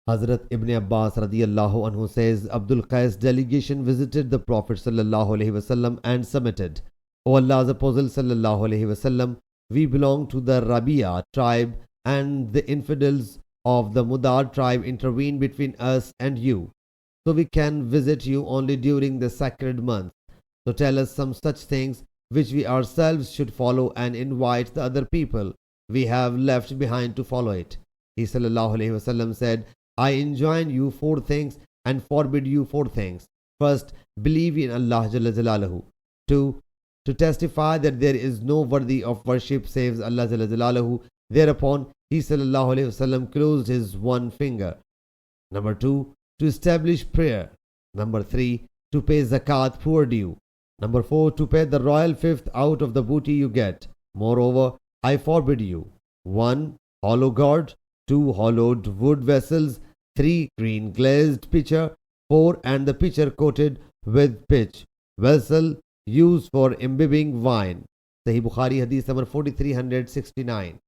Hazrat Ibn Abbas radiyallahu anhu says, Abdul Qais' delegation visited the Prophet sallallahu alaihi wasallam and submitted, O Allah's Apostle sallallahu alaihi wasallam, we belong to the Rabia tribe and the infidels of the Mudar tribe intervene between us and you. So we can visit you only during the sacred month. So tell us some such things which we ourselves should follow and invite the other people we have left behind to follow it. He sallallahu alaihi wasallam said, I enjoin you 4 things and forbid you 4 things. First, believe in Allah Jalla Jalaluhu. 2, to testify that there is no worthy of worship save Allah Jalla Jalaluhu. Thereupon, he sallallahu alaihi wasallam closed his one finger. Number 2, to establish prayer. Number 3, to pay zakat poor due. Number 4, to pay the royal fifth out of the booty you get. Moreover, I forbid you 1, hollow gourd, 2, hollowed wood vessels, 3, green glazed pitcher, 4, and the pitcher coated with pitch, vessel used for imbibing wine. Sahih Bukhari Hadith number 4369.